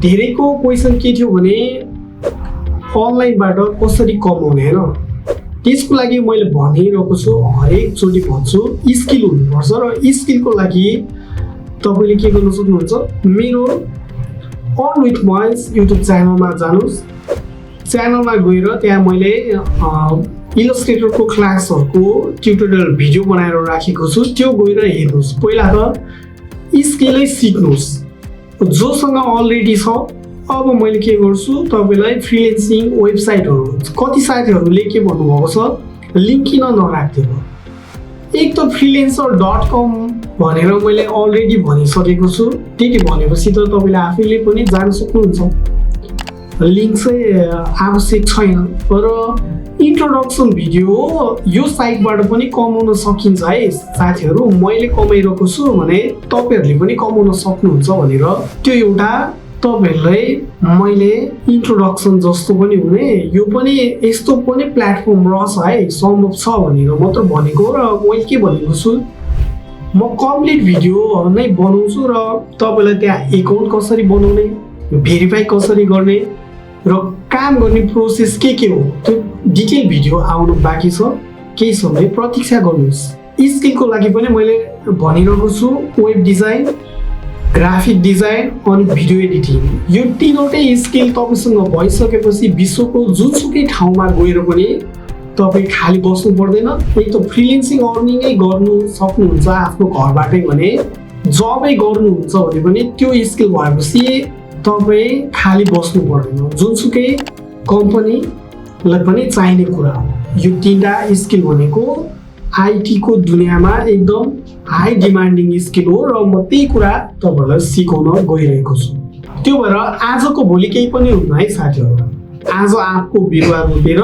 धेरैको क्वेसन के थियो भने अनलाइनबाट कसरी कमाउने हैन त्यसको लागि मैले भनिरहेको छु हरेक चोटि भन्छु स्किल हुनुपर्छ र स्किलको लागि तपाईले के गर्न सक्नुहुन्छ मेरो अर्न विथ महेश युट्युब च्यानलमा जानुस् च्यानलमा गएर त्यहाँ मैले इलस्ट्रेटरको क्लासहरुको ट्युटोरियल भिडियो बनाएर राखेको छु त्यो गएर हेर्नुस् पहिला त स्किलै सिक्नुस् जोसँग अलरेडी छ अब मैले के गर्छु तपाईलाई फ्रीलान्सिङ वेबसाइटहरु कति साथीहरुले के भन्नुभएको छ लिंक किन नराख्दिनु एक त freelancer.com भनेर मैले अलरेडी भनिसकेको छु त्यति भनेपछि त तपाईले आफैले पनि जान सक्नुहुन्छ लिंक चाहिँ आवश्यक छैन तर इन्ट्रोडक्सन भिडियो यो साइटबाट पनि कमाउन सकिन्छ है साथीहरु मैले कमाइरहेको छु भने तपाईहरुले पनि कमाउन सक्नुहुन्छ भनेर त्यो एउटा तपाईहरुलाई मैले इन्ट्रोडक्सन जस्तो पनि हुने यो पनि यस्तो पनि प्लेटफर्म रहछ है सम्भव छ भनेर मात्र भनेको र मैले के भनेको छु म कम्प्लिट भिडियो नै बनाउँछु र तपाईलाई त्यहाँ अकाउन्ट कसरी बनाउने भेरिफाई कसरी गर्ने र काम गर्ने प्रोसेस के हो त्यो डिटेल भिडियो आउनु बाँकी छ केही समय प्रतीक्षा गर्नुस् स्किलको लागि पनि मैले भनिरहेको छु वेब डिजाइन ग्राफिक डिजाइन अनि भिडियो एडिटिङ यो तीनवटै स्किल तपाईसँग भइसकेपछि विश्वको जुनसुकै ठाउँमा गएर पनि तपाई खाली बस्नु पर्दैन एक त फ्रीलान्सिङ अर्निङै गर्नु सक्नुहुन्छ आफ्नो घरबाटै भने जबै गर्नुहुन्छ भने पनि त्यो स्किल भएपछि तपाई खाली बस्नु पर्दैन जुनसुकै कम्पनीलाई पनि चाहिने कुरा हो यो तीनटा स्किल भनेको आईटी को दुनियाँमा एकदम हाई डिमान्डिङ स्किल हो र म त्यही कुरा तपाईहरुलाई सिकाउन गइरहेको छु त्यो भएर आजको भोलि केही पनि हुन्न है साथीहरु आज आँपको बिरुवा रोपेर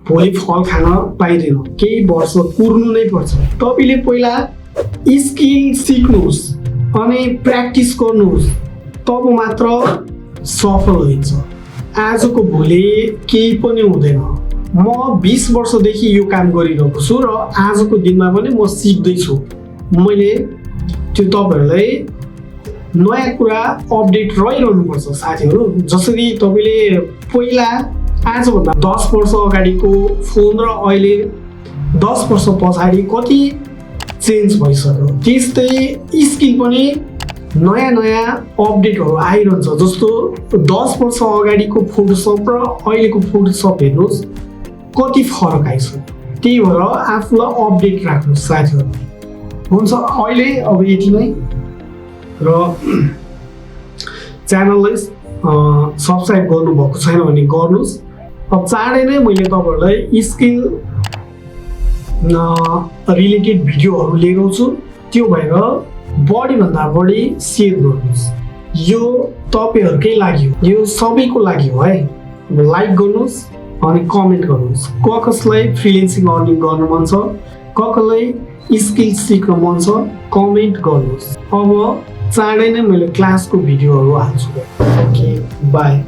भोलि फल खान पाइदैन केही वर्ष कुर्नु नै पर्छ तपाईले पहिला स्किल सिक्नुस् अनि प्र्याक्टिस गर्नुस् तब मात्र सफल हुन्छ आजको भोलि केही पनि हुँदैन म 20 वर्षदेखि यो काम गरिरहेको छु र आजको दिनमा पनि म सिक्दै छु मैले त्यो तपाईहरुलाई नयाँ कुरा अपडेट रहिरहनु पर्छ साथीहरु जसरी तपाईले पहिला आज भन्दा 10 वर्ष अगाडिको फोन र अहिले 10 वर्ष पछाडी कति चेन्ज भइसक्यो त्यस्तै स्किल पनि नयाँ अपडेटहरु आइरहन्छ जस्तो 10 वर्ष अगाडिको फोटोशप र अहिलेको फोटोशप हेर्नुस् कति फरक आइसक्यो त्यही भएर आफूलाई अपडेट राख्नु साथीहरु हुन्छ अहिले अब यति नै र च्यानललाई सब्स्क्राइब गर्नु भएको छैन भने गर्नुस् अब चाँडै नै मैले तपाईहरुलाई स्किल रिलेटेड भिडियोहरु लिएर आउँछु त्यो भएर बढी भन्दा बढी शेयर गर्नुस् यो तपाईहरुकै लागि हो यो सबैको लागि हो है लाइक गर्नुस् अनि कमेन्ट गर्नुस् कसलाई फ्रीलान्सिङ अर्निङ गर्न मन छ कसलाई स्किल सिक्न मन छ कमेन्ट गर्नुस् अब चाँडै नै मैले क्लासको भिडियोहरु हाल्छु ओके बाइ